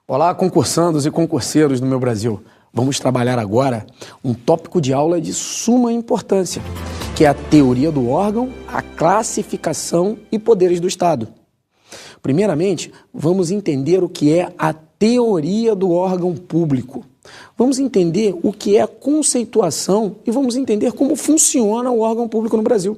Olá, concursandos e concurseiros do meu Brasil. Vamos trabalhar agora um tópico de aula de suma importância, que é a teoria do órgão, a classificação e poderes do Estado. Primeiramente, vamos entender o que é a teoria do órgão público. Vamos entender o que é a conceituação e vamos entender como funciona o órgão público no Brasil.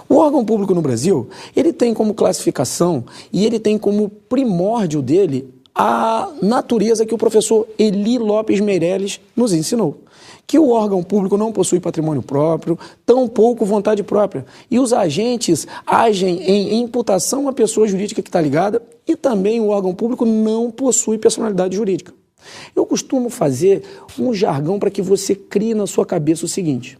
O órgão público no Brasil, ele tem como classificação e ele tem como primórdio dele a natureza que o professor Eli Lopes Meireles nos ensinou. Que o órgão público não possui patrimônio próprio, tampouco vontade própria. E os agentes agem em imputação à pessoa jurídica que está ligada e também o órgão público não possui personalidade jurídica. Eu costumo fazer um jargão para que você crie na sua cabeça o seguinte: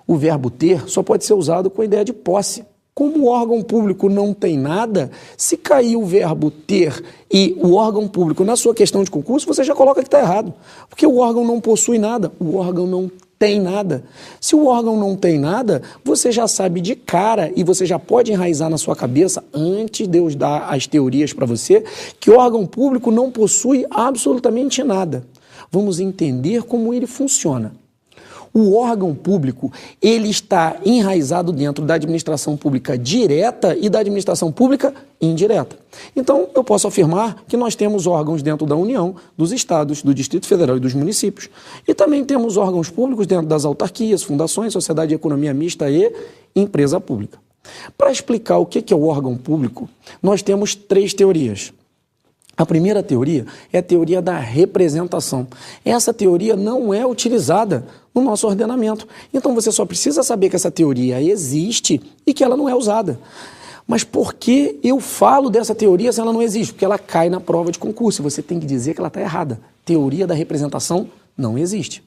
o verbo ter só pode ser usado com a ideia de posse. Como o órgão público não tem nada, se cair o verbo ter e o órgão público na sua questão de concurso, você já coloca que está errado. Porque o órgão não possui nada, o órgão não tem nada. Se o órgão não tem nada, você já sabe de cara e você já pode enraizar na sua cabeça, antes de eu dar as teorias para você, que o órgão público não possui absolutamente nada. Vamos entender como ele funciona. O órgão público, ele está enraizado dentro da administração pública direta e da administração pública indireta. Então, eu posso afirmar que nós temos órgãos dentro da União, dos estados, do Distrito Federal e dos municípios. E também temos órgãos públicos dentro das autarquias, fundações, sociedade de economia mista e empresa pública. Para explicar o que é o órgão público, nós temos 3 teorias. A primeira teoria é a teoria da representação. Essa teoria não é utilizada no nosso ordenamento. Então você só precisa saber que essa teoria existe e que ela não é usada. Mas por que eu falo dessa teoria se ela não existe? Porque ela cai na prova de concurso. Você tem que dizer que ela está errada. Teoria da representação não existe.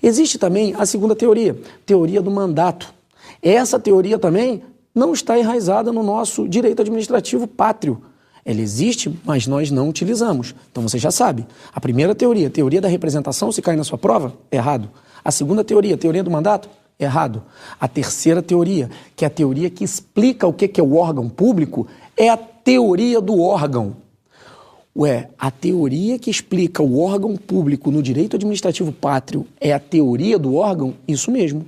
Existe também a segunda teoria, teoria do mandato. Essa teoria também não está enraizada no nosso direito administrativo pátrio. Ela existe, mas nós não utilizamos. Então você já sabe. A primeira teoria, teoria da representação, se cai na sua prova, errado. A segunda teoria, teoria do mandato, errado. A terceira teoria, que é a teoria que explica o que é o órgão público, é a teoria do órgão. A teoria que explica o órgão público no direito administrativo pátrio é a teoria do órgão? Isso mesmo.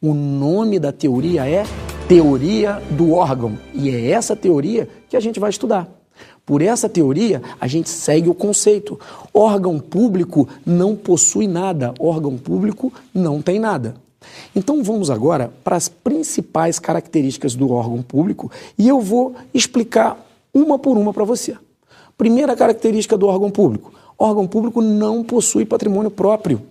O nome da teoria é teoria do órgão. E é essa teoria que a gente vai estudar. Por essa teoria, a gente segue o conceito. Órgão público não possui nada, órgão público não tem nada. Então vamos agora para as principais características do órgão público e eu vou explicar uma por uma para você. Primeira característica do órgão público: órgão público não possui patrimônio próprio.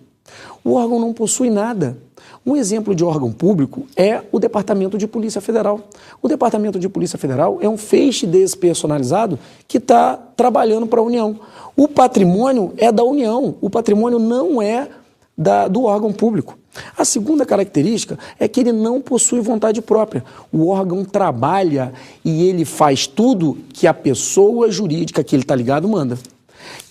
O órgão não possui nada. Um exemplo de órgão público é o Departamento de Polícia Federal. O Departamento de Polícia Federal é um feixe despersonalizado que está trabalhando para a União. O patrimônio é da União, o patrimônio não é do órgão público. A segunda característica é que ele não possui vontade própria. O órgão trabalha e ele faz tudo que a pessoa jurídica que ele está ligado manda.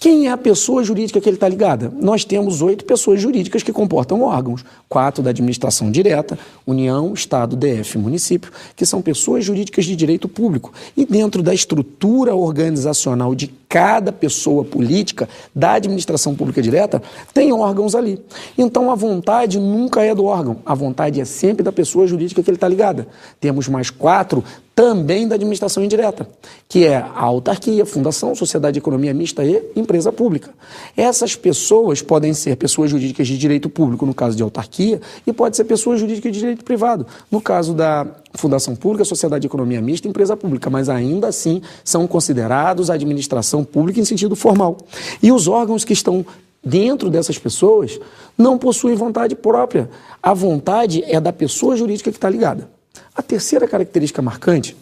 Quem é a pessoa jurídica que ele está ligada? Nós temos 8 pessoas jurídicas que comportam órgãos. 4 da administração direta, União, Estado, DF e município, que são pessoas jurídicas de direito público. E dentro da estrutura organizacional de cada pessoa política da administração pública direta, tem órgãos ali. Então a vontade nunca é do órgão, a vontade é sempre da pessoa jurídica que ele está ligada. Temos mais 4 também da administração indireta, que é a autarquia, fundação, sociedade de economia mista e empresa pública. Essas pessoas podem ser pessoas jurídicas de direito público, no caso de autarquia, e pode ser pessoas jurídicas de direito privado, no caso da fundação pública, sociedade de economia mista e empresa pública, mas ainda assim são considerados administração pública em sentido formal. E os órgãos que estão dentro dessas pessoas não possuem vontade própria. A vontade é da pessoa jurídica que está ligada. A terceira característica marcante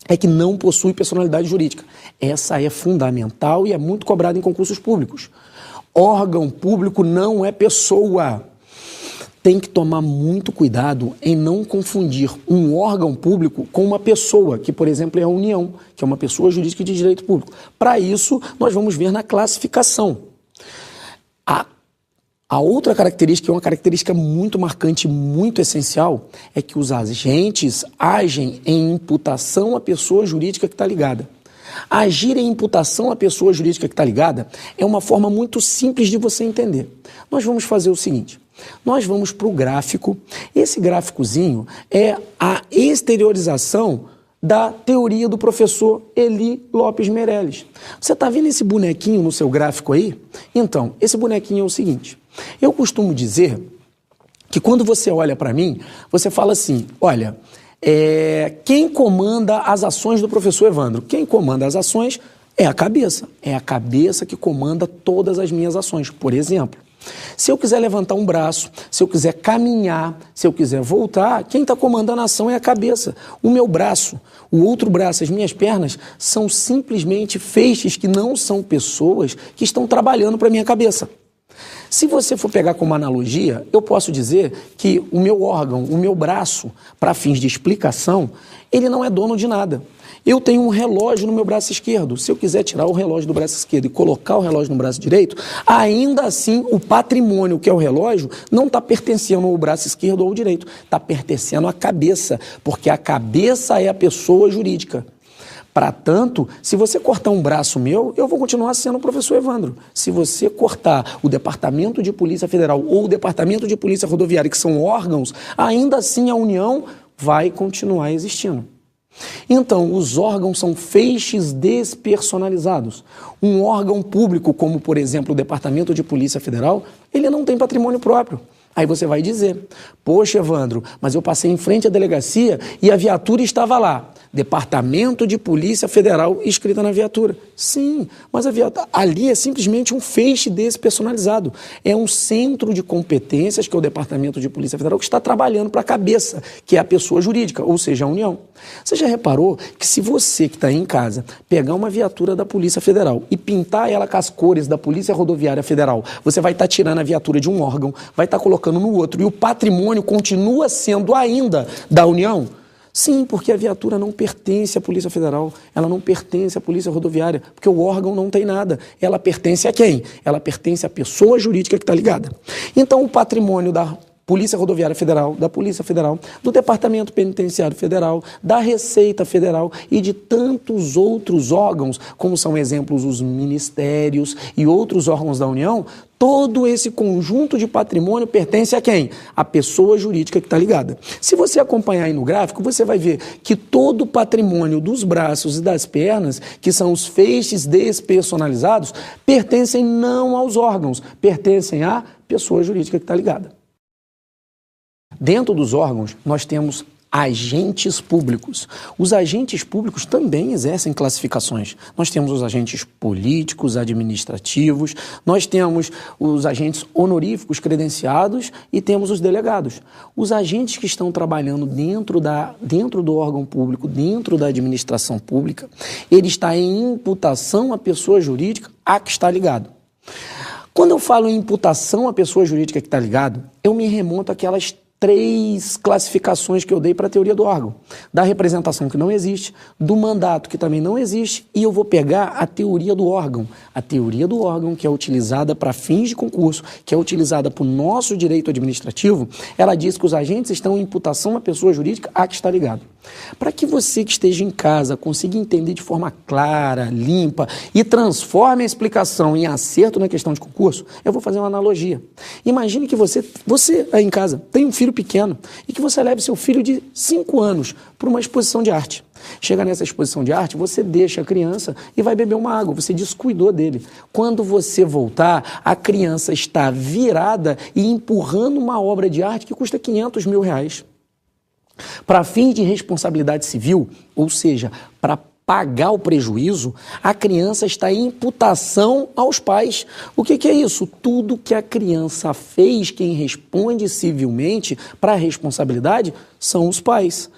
é que não possui personalidade jurídica. Essa é fundamental e é muito cobrada em concursos públicos. Órgão público não é pessoa. Tem que tomar muito cuidado em não confundir um órgão público com uma pessoa, que, por exemplo, é a União, que é uma pessoa jurídica de direito público. Para isso, nós vamos ver na classificação. A outra característica, é uma característica muito marcante, muito essencial, é que os agentes agem em imputação à pessoa jurídica que está ligada. Agir em imputação à pessoa jurídica que está ligada é uma forma muito simples de você entender. Nós vamos fazer o seguinte, nós vamos para o gráfico, esse gráficozinho é a exteriorização da teoria do professor Eli Lopes Meirelles. Você está vendo esse bonequinho no seu gráfico aí? Então, esse bonequinho é o seguinte, eu costumo dizer que quando você olha para mim, você fala assim, olha, quem comanda as ações do professor Evandro? Quem comanda as ações é a cabeça que comanda todas as minhas ações. Por exemplo, se eu quiser levantar um braço, se eu quiser caminhar, se eu quiser voltar, quem está comandando a ação é a cabeça. O meu braço, o outro braço, as minhas pernas são simplesmente feixes que não são pessoas que estão trabalhando para a minha cabeça. Se você for pegar como analogia, eu posso dizer que o meu órgão, o meu braço, para fins de explicação, ele não é dono de nada. Eu tenho um relógio no meu braço esquerdo. Se eu quiser tirar o relógio do braço esquerdo e colocar o relógio no braço direito, ainda assim o patrimônio, que é o relógio, não está pertencendo ao braço esquerdo ou ao direito. Está pertencendo à cabeça, porque a cabeça é a pessoa jurídica. Para tanto, se você cortar um braço meu, eu vou continuar sendo o professor Evandro. Se você cortar o Departamento de Polícia Federal ou o Departamento de Polícia Rodoviária, que são órgãos, ainda assim a União vai continuar existindo. Então, os órgãos são feixes despersonalizados. Um órgão público, como por exemplo o Departamento de Polícia Federal, ele não tem patrimônio próprio. Aí você vai dizer, poxa Evandro, mas eu passei em frente à delegacia e a viatura estava lá. Departamento de Polícia Federal escrita na viatura. Sim, mas a viatura ali é simplesmente um feixe despersonalizado. É um centro de competências, que é o Departamento de Polícia Federal, que está trabalhando para a cabeça, que é a pessoa jurídica, ou seja, a União. Você já reparou que se você que está aí em casa pegar uma viatura da Polícia Federal e pintar ela com as cores da Polícia Rodoviária Federal, você vai estar tirando a viatura de um órgão, vai estar colocando no outro, e o patrimônio continua sendo ainda da União? Sim, porque a viatura não pertence à Polícia Federal, ela não pertence à Polícia Rodoviária, porque o órgão não tem nada. Ela pertence a quem? Ela pertence à pessoa jurídica que está ligada. Então, o patrimônio da Polícia Rodoviária Federal, da Polícia Federal, do Departamento Penitenciário Federal, da Receita Federal e de tantos outros órgãos, como são exemplos os ministérios e outros órgãos da União, todo esse conjunto de patrimônio pertence a quem? A pessoa jurídica que está ligada. Se você acompanhar aí no gráfico, você vai ver que todo o patrimônio dos braços e das pernas, que são os feixes despersonalizados, pertencem não aos órgãos, pertencem à pessoa jurídica que está ligada. Dentro dos órgãos, nós temos agentes públicos. Os agentes públicos também exercem classificações. Nós temos os agentes políticos, administrativos, nós temos os agentes honoríficos credenciados e temos os delegados. Os agentes que estão trabalhando dentro do órgão público, dentro da administração pública, ele está em imputação à pessoa jurídica a que está ligado. Quando eu falo em imputação à pessoa jurídica que está ligado, eu me remonto àquelas 3 classificações que eu dei para a teoria do órgão. Da representação, que não existe, do mandato, que também não existe, e eu vou pegar a teoria do órgão. A teoria do órgão, que é utilizada para fins de concurso, que é utilizada para o nosso direito administrativo, ela diz que os agentes estão em imputação à pessoa jurídica a que está ligado. Para que você que esteja em casa consiga entender de forma clara, limpa e transforme a explicação em acerto na questão de concurso, eu vou fazer uma analogia. Imagine que você aí em casa tem um filho pequeno e que você leve seu filho de 5 anos para uma exposição de arte. Chega nessa exposição de arte, você deixa a criança e vai beber uma água, você descuidou dele. Quando você voltar, a criança está virada e empurrando uma obra de arte que custa R$500 mil. Para fins de responsabilidade civil, ou seja, para pagar o prejuízo, a criança está em imputação aos pais. O que é isso? Tudo que a criança fez, quem responde civilmente para a responsabilidade são os pais.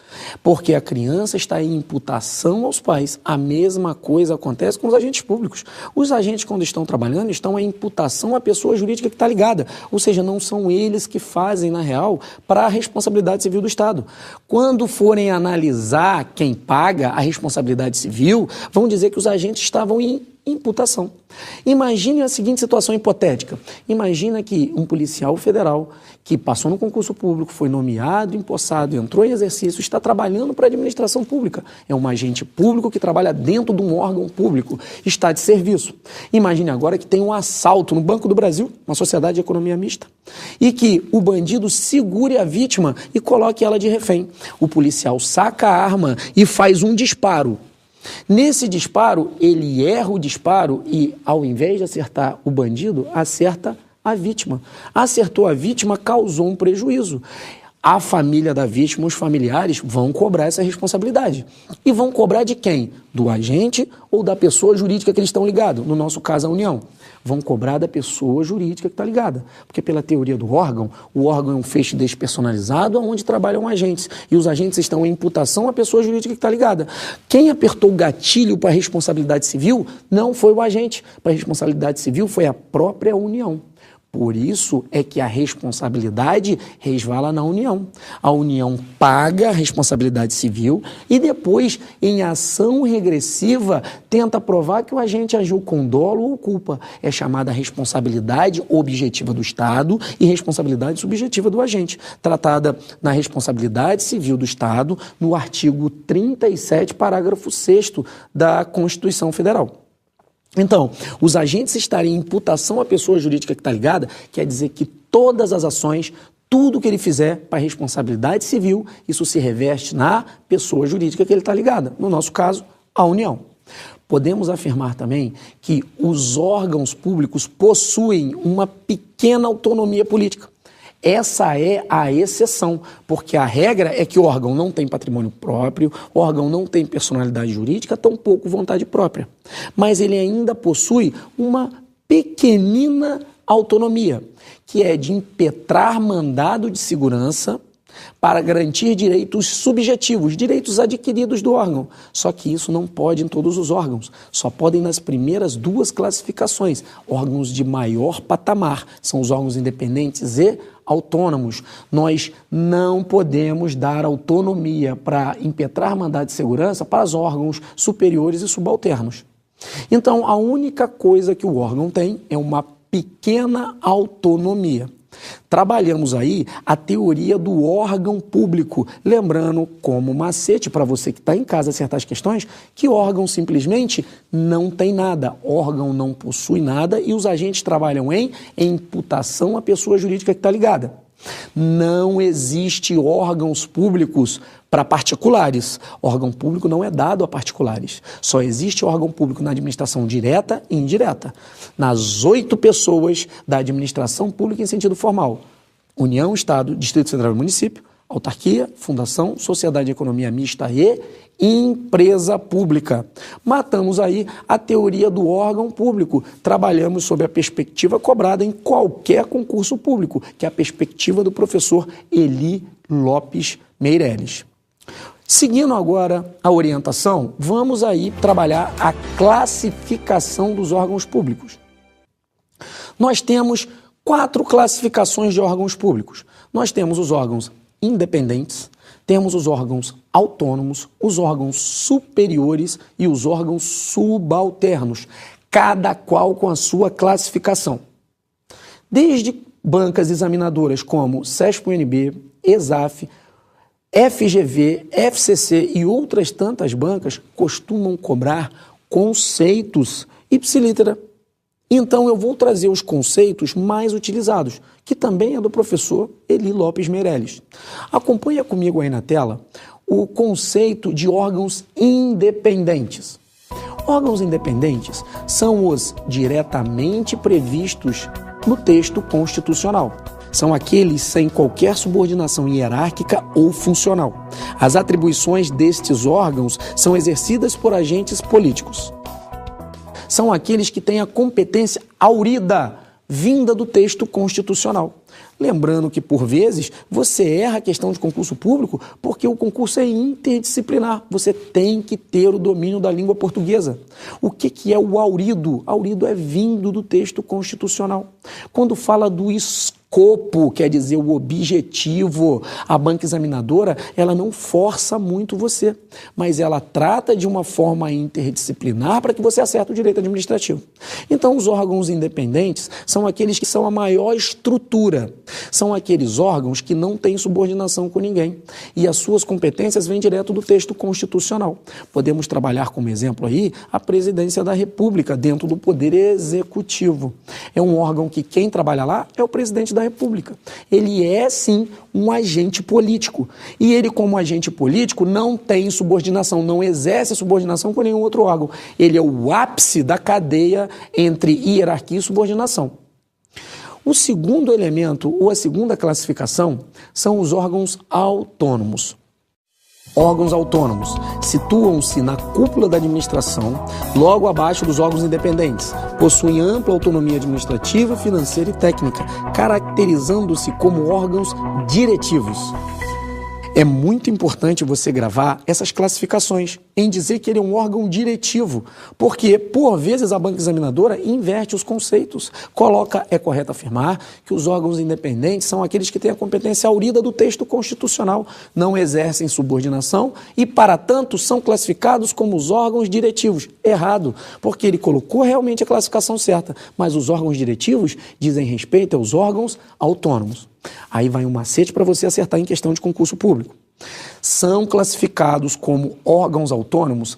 Porque a criança está em imputação aos pais. A mesma coisa acontece com os agentes públicos. Os agentes, quando estão trabalhando, estão em imputação à pessoa jurídica que está ligada. Ou seja, não são eles que fazem, na real, para a responsabilidade civil do Estado. Quando forem analisar quem paga a responsabilidade civil, vão dizer que os agentes estavam em imputação. Imagine a seguinte situação hipotética. Imagina que um policial federal que passou no concurso público, foi nomeado, empossado, entrou em exercício, está trabalhando para a administração pública. É um agente público que trabalha dentro de um órgão público, está de serviço. Imagine agora que tem um assalto no Banco do Brasil, uma sociedade de economia mista, e que o bandido segure a vítima e coloque ela de refém. O policial saca a arma e faz um disparo. Nesse disparo, ele erra o disparo e, ao invés de acertar o bandido, acerta a vítima. Acertou a vítima, causou um prejuízo. A família da vítima, os familiares, vão cobrar essa responsabilidade. E vão cobrar de quem? Do agente ou da pessoa jurídica que eles estão ligados? No nosso caso, a União. Vão cobrar da pessoa jurídica que está ligada. Porque pela teoria do órgão, o órgão é um feixe despersonalizado onde trabalham agentes. E os agentes estão em imputação à pessoa jurídica que está ligada. Quem apertou o gatilho para a responsabilidade civil não foi o agente. Para a responsabilidade civil foi a própria União. Por isso é que a responsabilidade resvala na União. A União paga a responsabilidade civil e depois, em ação regressiva, tenta provar que o agente agiu com dolo ou culpa. É chamada responsabilidade objetiva do Estado e responsabilidade subjetiva do agente, tratada na responsabilidade civil do Estado, no artigo 37, parágrafo 6º da Constituição Federal. Então, os agentes estarem em imputação à pessoa jurídica que está ligada, quer dizer que todas as ações, tudo que ele fizer para responsabilidade civil, isso se reveste na pessoa jurídica que ele está ligada. No nosso caso, a União. Podemos afirmar também que os órgãos públicos possuem uma pequena autonomia política. Essa é a exceção, porque a regra é que o órgão não tem patrimônio próprio, o órgão não tem personalidade jurídica, tampouco vontade própria. Mas ele ainda possui uma pequenina autonomia, que é de impetrar mandado de segurança para garantir direitos subjetivos, direitos adquiridos do órgão. Só que isso não pode em todos os órgãos, só podem nas primeiras duas classificações. Órgãos de maior patamar são os órgãos independentes e autônomos. Nós não podemos dar autonomia para impetrar mandado de segurança para os órgãos superiores e subalternos. Então, a única coisa que o órgão tem é uma pequena autonomia. Trabalhamos aí a teoria do órgão público, lembrando como macete para você que está em casa acertar as questões, que órgão simplesmente não tem nada, órgão não possui nada e os agentes trabalham em imputação à pessoa jurídica que está ligada. Não existe órgãos públicos para particulares. Órgão público não é dado a particulares. Só existe órgão público na administração direta e indireta. Nas 8 pessoas da administração pública em sentido formal. União, Estado, Distrito Federal e Município, autarquia, fundação, sociedade de economia mista e empresa pública. Matamos aí a teoria do órgão público. Trabalhamos sob a perspectiva cobrada em qualquer concurso público, que é a perspectiva do professor Eli Lopes Meireles. Seguindo agora a orientação, vamos aí trabalhar a classificação dos órgãos públicos. Nós temos 4 classificações de órgãos públicos. Nós temos os órgãos independentes, temos os órgãos autônomos, os órgãos superiores e os órgãos subalternos, cada qual com a sua classificação. Desde bancas examinadoras como SESP-UNB, ESAF, FGV, FCC e outras tantas bancas costumam cobrar conceitos ipsilítera. Então eu vou trazer os conceitos mais utilizados, que também é do professor Eli Lopes Meireles. Acompanha comigo aí na tela o conceito de órgãos independentes. Órgãos independentes são os diretamente previstos no texto constitucional. São aqueles sem qualquer subordinação hierárquica ou funcional. As atribuições destes órgãos são exercidas por agentes políticos. São aqueles que têm a competência aurida, vinda do texto constitucional. Lembrando que, por vezes, você erra a questão de concurso público porque o concurso é interdisciplinar. Você tem que ter o domínio da língua portuguesa. O que é o aurido? Aurido é vindo do texto constitucional. Quando fala do escopo escopo, quer dizer o objetivo. A banca examinadora, ela não força muito você, mas ela trata de uma forma interdisciplinar para que você acerte o direito administrativo. Então, os órgãos independentes são aqueles que são a maior estrutura, são aqueles órgãos que não têm subordinação com ninguém e as suas competências vêm direto do texto constitucional. Podemos trabalhar como exemplo aí a Presidência da República dentro do Poder Executivo. É um órgão que quem trabalha lá é o Presidente da República. Ele é, sim, um agente político. E ele, como agente político, não tem subordinação, não exerce subordinação com nenhum outro órgão. Ele é o ápice da cadeia entre hierarquia e subordinação. O segundo elemento, ou a segunda classificação, são os órgãos autônomos. Órgãos autônomos situam-se na cúpula da administração, logo abaixo dos órgãos independentes. Possuem ampla autonomia administrativa, financeira e técnica, caracterizando-se como órgãos diretivos. É muito importante você gravar essas classificações em dizer que ele é um órgão diretivo, porque, por vezes, a banca examinadora inverte os conceitos. É correto afirmar que os órgãos independentes são aqueles que têm a competência aurida do texto constitucional, não exercem subordinação e, para tanto, são classificados como os órgãos diretivos. Errado, porque ele colocou realmente a classificação certa, mas os órgãos diretivos dizem respeito aos órgãos autônomos. Aí vai um macete para você acertar em questão de concurso público. São classificados como órgãos autônomos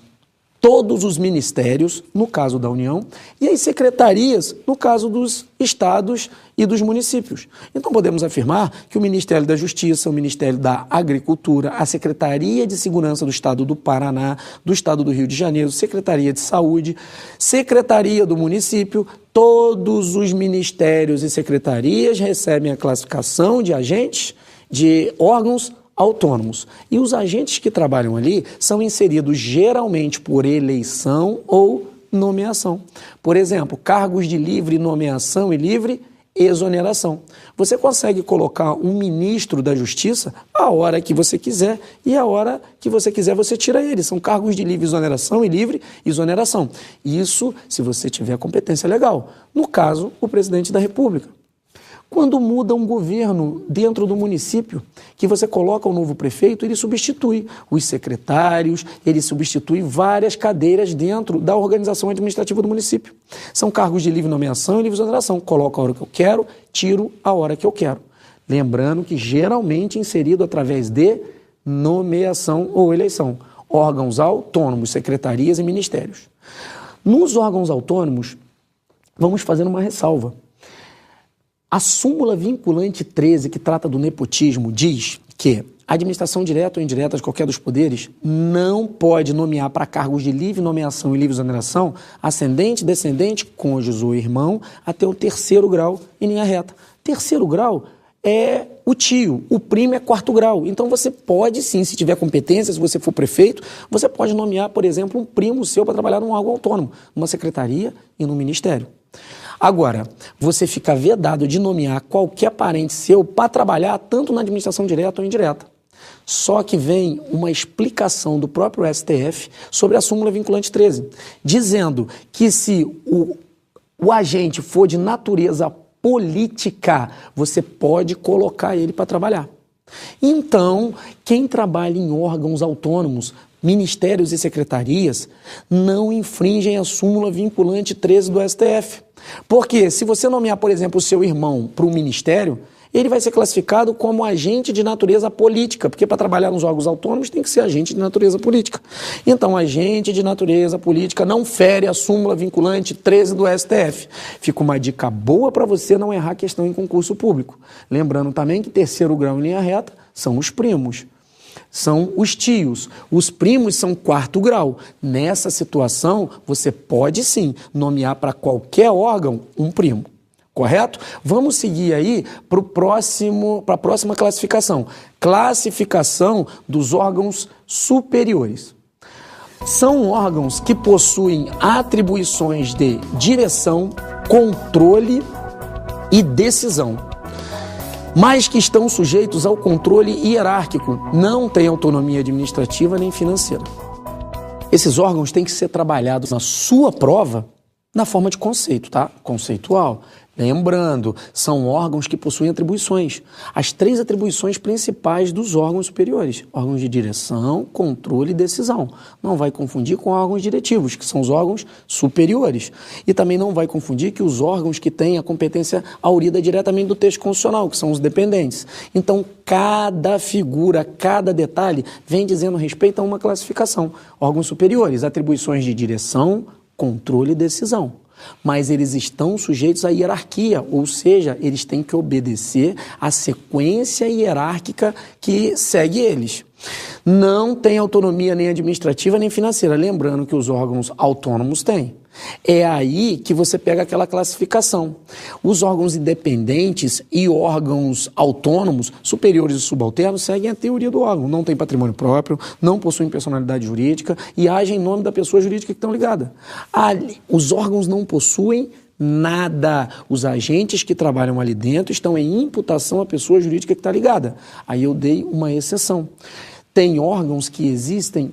todos os ministérios, no caso da União, e as secretarias, no caso dos estados e dos municípios. Então podemos afirmar que o Ministério da Justiça, o Ministério da Agricultura, a Secretaria de Segurança do Estado do Paraná, do Estado do Rio de Janeiro, Secretaria de Saúde, Secretaria do Município, todos os ministérios e secretarias recebem a classificação de agentes de órgãos autônomos. E os agentes que trabalham ali são inseridos geralmente por eleição ou nomeação. Por exemplo, cargos de livre nomeação e livre exoneração. Você consegue colocar um ministro da Justiça a hora que você quiser e a hora que você quiser você tira ele. São cargos de livre exoneração e livre exoneração. Isso se você tiver competência legal. No caso, o presidente da República. Quando muda um governo dentro do município, que você coloca um novo prefeito, ele substitui os secretários, ele substitui várias cadeiras dentro da organização administrativa do município. São cargos de livre nomeação e livre exoneração. Coloco a hora que eu quero, tiro a hora que eu quero. Lembrando que geralmente inserido através de nomeação ou eleição. Órgãos autônomos, secretarias e ministérios. Nos órgãos autônomos, vamos fazer uma ressalva. A súmula vinculante 13, que trata do nepotismo, diz que a administração direta ou indireta de qualquer dos poderes não pode nomear para cargos de livre nomeação e livre exoneração ascendente, descendente, cônjuge ou irmão até o 3º grau em linha reta. 3º grau é o tio, o primo é 4º grau. Então você pode sim, se tiver competência, se você for prefeito, você pode nomear, por exemplo, um primo seu para trabalhar num órgão autônomo, numa secretaria e num ministério. Agora, você fica vedado de nomear qualquer parente seu para trabalhar tanto na administração direta ou indireta. Só que vem uma explicação do próprio STF sobre a súmula vinculante 13, dizendo que se o agente for de natureza política, você pode colocar ele para trabalhar. Então, quem trabalha em órgãos autônomos, ministérios e secretarias, não infringem a súmula vinculante 13 do STF. Porque se você nomear, por exemplo, o seu irmão para um ministério, ele vai ser classificado como agente de natureza política, porque para trabalhar nos órgãos autônomos tem que ser agente de natureza política. Então, agente de natureza política não fere a súmula vinculante 13 do STF. Fica uma dica boa para você não errar questão em concurso público. Lembrando também que 3º grau em linha reta são os primos. São os tios. Os primos são 4º grau. Nessa situação, você pode sim nomear para qualquer órgão um primo. Correto? Vamos seguir aí para a próxima classificação. Classificação dos órgãos superiores. São órgãos que possuem atribuições de direção, controle e decisão, mas que estão sujeitos ao controle hierárquico, não têm autonomia administrativa nem financeira. Esses órgãos têm que ser trabalhados na sua prova na forma de conceito, tá? Conceitual. Lembrando, são órgãos que possuem atribuições. As 3 atribuições principais dos órgãos superiores: órgãos de direção, controle e decisão. Não vai confundir com órgãos diretivos, que são os órgãos superiores. E também não vai confundir que os órgãos que têm a competência aurida diretamente do texto constitucional, que são os dependentes. Então, cada figura, cada detalhe vem dizendo respeito a uma classificação. Órgãos superiores, atribuições de direção, controle e decisão. Mas eles estão sujeitos à hierarquia, ou seja, eles têm que obedecer à sequência hierárquica que segue eles. Não tem autonomia nem administrativa nem financeira, lembrando que os órgãos autônomos têm. É aí que você pega aquela classificação. Os órgãos independentes e órgãos autônomos, superiores e subalternos, seguem a teoria do órgão. Não tem patrimônio próprio, não possuem personalidade jurídica e agem em nome da pessoa jurídica que estão ligada. Os órgãos não possuem nada. Os agentes que trabalham ali dentro estão em imputação à pessoa jurídica que está ligada. Aí eu dei uma exceção. Tem órgãos que existem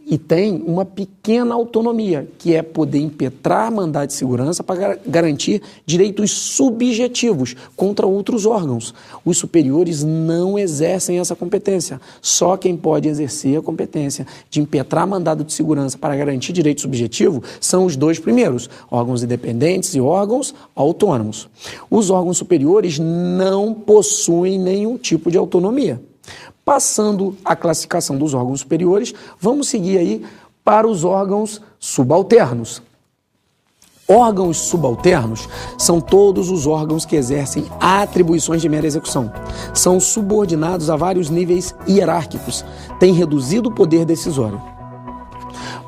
e tem uma pequena autonomia, que é poder impetrar mandado de segurança para garantir direitos subjetivos contra outros órgãos. Os superiores não exercem essa competência. Só quem pode exercer a competência de impetrar mandado de segurança para garantir direito subjetivo são os 2 primeiros, órgãos independentes e órgãos autônomos. Os órgãos superiores não possuem nenhum tipo de autonomia. Passando a classificação dos órgãos superiores, vamos seguir aí para os órgãos subalternos. Órgãos subalternos são todos os órgãos que exercem atribuições de mera execução. São subordinados a vários níveis hierárquicos, têm reduzido o poder decisório.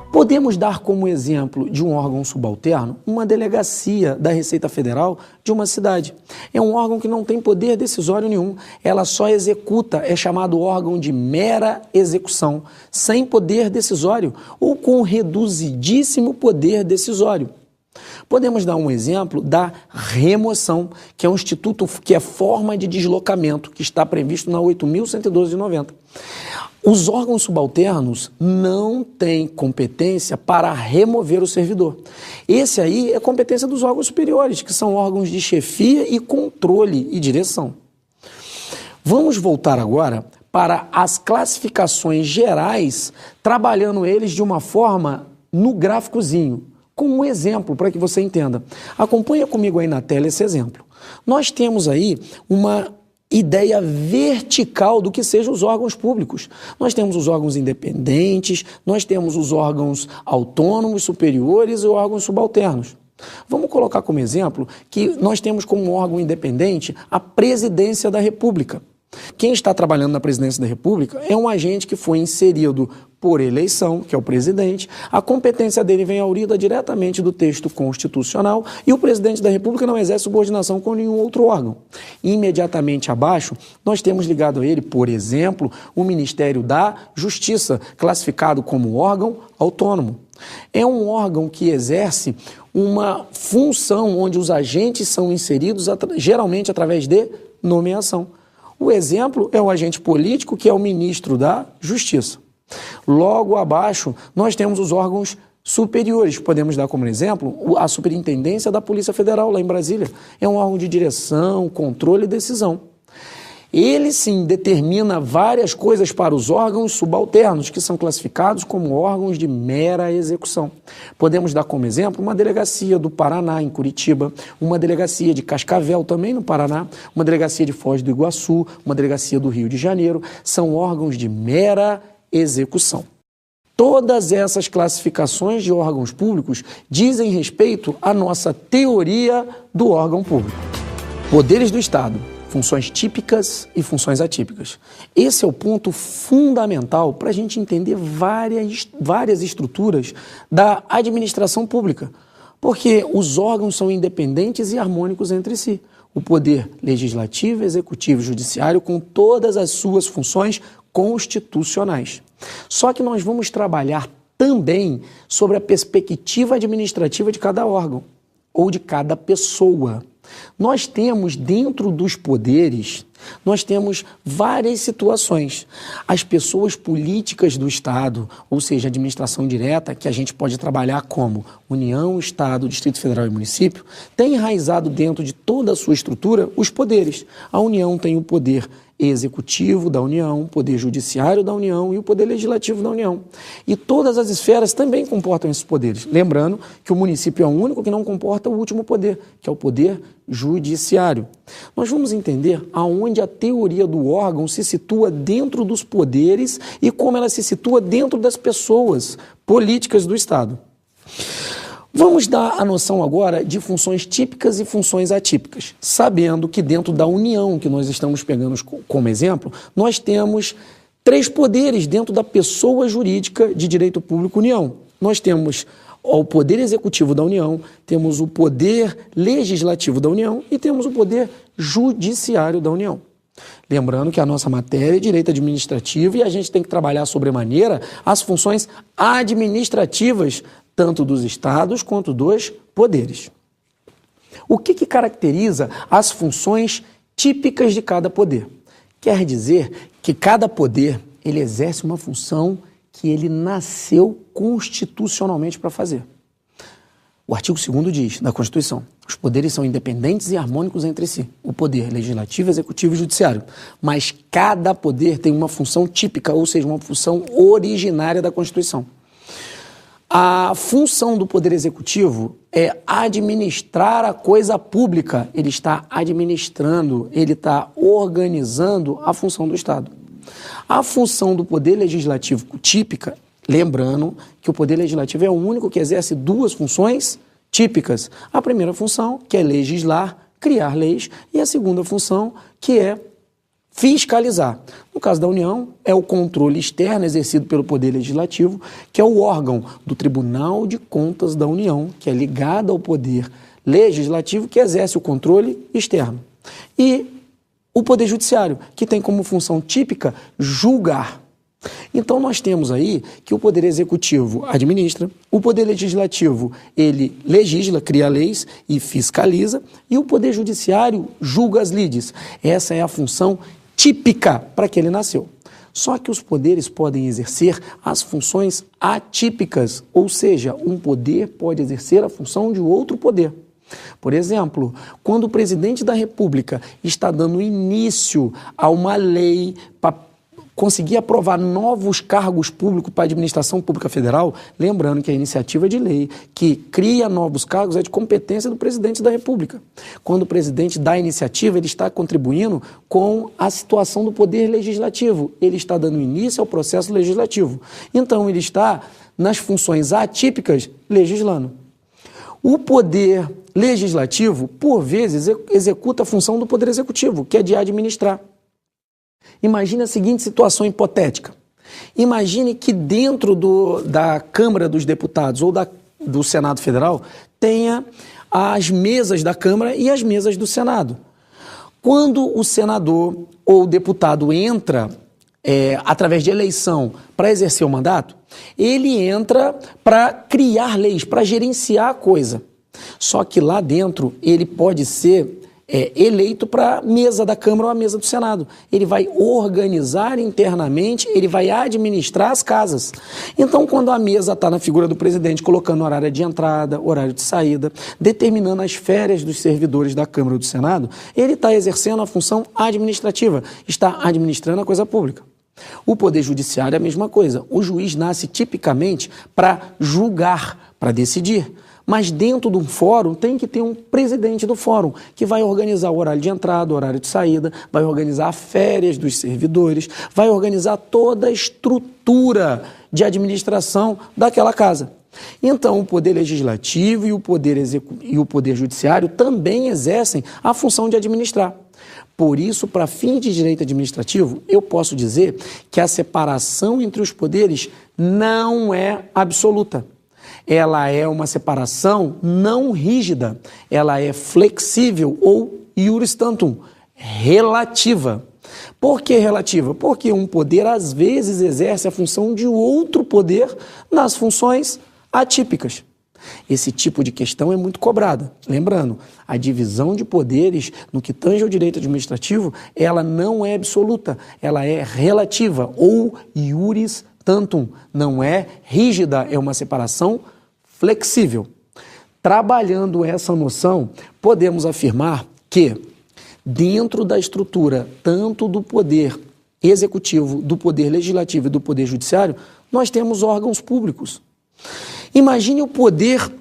Podemos dar como exemplo de um órgão subalterno uma delegacia da Receita Federal de uma cidade. É um órgão que não tem poder decisório nenhum, ela só executa, é chamado órgão de mera execução, sem poder decisório ou com reduzidíssimo poder decisório. Podemos dar um exemplo da remoção, que é um instituto que é forma de deslocamento, que está previsto na 8.112 de 90. Os órgãos subalternos não têm competência para remover o servidor. Esse aí é competência dos órgãos superiores, que são órgãos de chefia e controle e direção. Vamos voltar agora para as classificações gerais, trabalhando eles de uma forma no gráficozinho, com um exemplo para que você entenda. Acompanha comigo aí na tela esse exemplo. Nós temos aí uma ideia vertical do que sejam os órgãos públicos. Nós temos os órgãos independentes, nós temos os órgãos autônomos, superiores e órgãos subalternos. Vamos colocar como exemplo que nós temos como órgão independente a Presidência da República. Quem está trabalhando na Presidência da República é um agente que foi inserido por eleição, que é o presidente. A competência dele vem aurida diretamente do texto constitucional e o presidente da República não exerce subordinação com nenhum outro órgão. Imediatamente abaixo, nós temos ligado a ele, por exemplo, o Ministério da Justiça, classificado como órgão autônomo. É um órgão que exerce uma função onde os agentes são inseridos geralmente através de nomeação. O exemplo é o agente político, que é o ministro da Justiça. Logo abaixo, nós temos os órgãos superiores. Podemos dar como exemplo a Superintendência da Polícia Federal, lá em Brasília. É um órgão de direção, controle e decisão. Ele, sim, determina várias coisas para os órgãos subalternos, que são classificados como órgãos de mera execução. Podemos dar como exemplo uma delegacia do Paraná, em Curitiba, uma delegacia de Cascavel, também no Paraná, uma delegacia de Foz do Iguaçu, uma delegacia do Rio de Janeiro. São órgãos de mera execução. Todas essas classificações de órgãos públicos dizem respeito à nossa teoria do órgão público. Poderes do Estado. Funções típicas e funções atípicas. Esse é o ponto fundamental para a gente entender várias estruturas da administração pública, porque os órgãos são independentes e harmônicos entre si. O poder legislativo, executivo e judiciário com todas as suas funções constitucionais. Só que nós vamos trabalhar também sobre a perspectiva administrativa de cada órgão ou de cada pessoa. Nós temos dentro dos poderes Nós temos várias situações. As pessoas políticas do Estado, ou seja, administração direta, que a gente pode trabalhar como União, Estado, Distrito Federal e município, têm enraizado dentro de toda a sua estrutura os poderes. A União tem o poder executivo da União, o poder judiciário da União e o poder legislativo da União. E todas as esferas também comportam esses poderes. Lembrando que o município é o único que não comporta o último poder, que é o poder judiciário. Nós vamos entender aonde a teoria do órgão se situa dentro dos poderes e como ela se situa dentro das pessoas políticas do Estado. Vamos dar a noção agora de funções típicas e funções atípicas, sabendo que dentro da União, que nós estamos pegando como exemplo, nós temos 3 poderes dentro da pessoa jurídica de direito público União. Nós temos o poder executivo da União, temos o poder legislativo da União e temos o poder judiciário da União. Lembrando que a nossa matéria é direito administrativo e a gente tem que trabalhar sobremaneira as funções administrativas tanto dos estados quanto dos poderes. O que caracteriza as funções típicas de cada poder? Quer dizer que cada poder ele exerce uma função que ele nasceu constitucionalmente para fazer. O artigo 2º diz, da Constituição, os poderes são independentes e harmônicos entre si, o poder legislativo, executivo e judiciário. Mas cada poder tem uma função típica, ou seja, uma função originária da Constituição. A função do Poder Executivo é administrar a coisa pública. Ele está administrando, ele está organizando a função do Estado. A função do Poder Legislativo típica, lembrando que o Poder Legislativo é o único que exerce 2 funções típicas. A primeira função, que é legislar, criar leis, e a segunda função, que é fiscalizar. No caso da União, é o controle externo exercido pelo Poder Legislativo, que é o órgão do Tribunal de Contas da União, que é ligado ao Poder Legislativo, que exerce o controle externo. E o Poder Judiciário, que tem como função típica julgar. Então nós temos aí que o Poder Executivo administra, o Poder Legislativo ele legisla, cria leis e fiscaliza, e o Poder Judiciário julga as lides. Essa é a função típica para que ele nasceu. Só que os poderes podem exercer as funções atípicas, ou seja, um poder pode exercer a função de outro poder. Por exemplo, quando o presidente da República está dando início a uma lei para conseguir aprovar novos cargos públicos para a administração pública federal, lembrando que a iniciativa de lei que cria novos cargos é de competência do presidente da República. Quando o presidente dá a iniciativa, ele está contribuindo com a situação do poder legislativo, ele está dando início ao processo legislativo. Então, ele está nas funções atípicas legislando. O poder legislativo, por vezes, executa a função do poder executivo, que é de administrar. Imagine a seguinte situação hipotética. Imagine que dentro da Câmara dos Deputados ou do Senado Federal tenha as mesas da Câmara e as mesas do Senado. Quando o senador ou o deputado entra através de eleição para exercer o mandato, ele entra para criar leis, para gerenciar a coisa. Só que lá dentro ele pode ser eleito para a mesa da Câmara ou a mesa do Senado. Ele vai organizar internamente, ele vai administrar as casas. Então, quando a mesa está na figura do presidente, colocando horário de entrada, horário de saída, determinando as férias dos servidores da Câmara ou do Senado, ele está exercendo a função administrativa, está administrando a coisa pública. O Poder Judiciário é a mesma coisa. O juiz nasce tipicamente para julgar, para decidir. Mas dentro de um fórum tem que ter um presidente do fórum que vai organizar o horário de entrada, o horário de saída, vai organizar férias dos servidores, vai organizar toda a estrutura de administração daquela casa. Então, o Poder Legislativo e o Poder Judiciário também exercem a função de administrar. Por isso, para fins de direito administrativo, eu posso dizer que a separação entre os poderes não é absoluta. Ela é uma separação não rígida, ela é flexível ou iuris tantum, relativa. Por que relativa? Porque um poder às vezes exerce a função de outro poder nas funções atípicas. Esse tipo de questão é muito cobrada. Lembrando, a divisão de poderes no que tange ao direito administrativo, ela não é absoluta, ela é relativa ou iuris tantum, não é rígida, é uma separação flexível. Trabalhando essa noção, podemos afirmar que, dentro da estrutura tanto do poder executivo, do poder legislativo e do poder judiciário, nós temos órgãos públicos. Imagine o poder,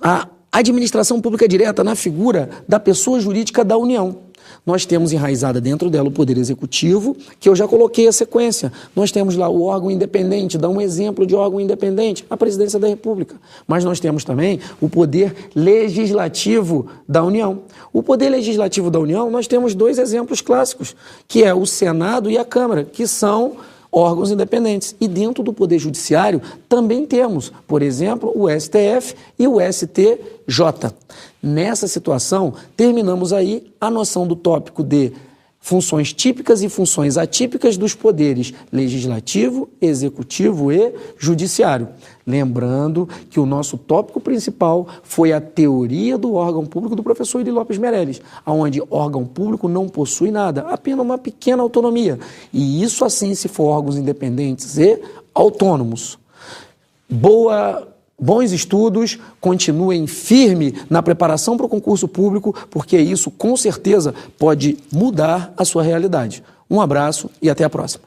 a administração pública direta na figura da pessoa jurídica da União. Nós temos enraizada dentro dela o poder executivo, que eu já coloquei a sequência. Nós temos lá o órgão independente, dá um exemplo de órgão independente, a Presidência da República. Mas nós temos também o poder legislativo da União. O poder legislativo da União, nós temos dois exemplos clássicos, que é o Senado e a Câmara, que são órgãos independentes. E dentro do Poder Judiciário também temos, por exemplo, o STF e o STJ. Nessa situação, terminamos aí a noção do tópico de funções típicas e funções atípicas dos poderes legislativo, executivo e judiciário. Lembrando que o nosso tópico principal foi a teoria do órgão público do professor Iri Lopes Meirelles, onde órgão público não possui nada, apenas uma pequena autonomia. E isso assim se for órgãos independentes e autônomos. Bons estudos, continuem firme na preparação para o concurso público, porque isso com certeza pode mudar a sua realidade. Um abraço e até a próxima.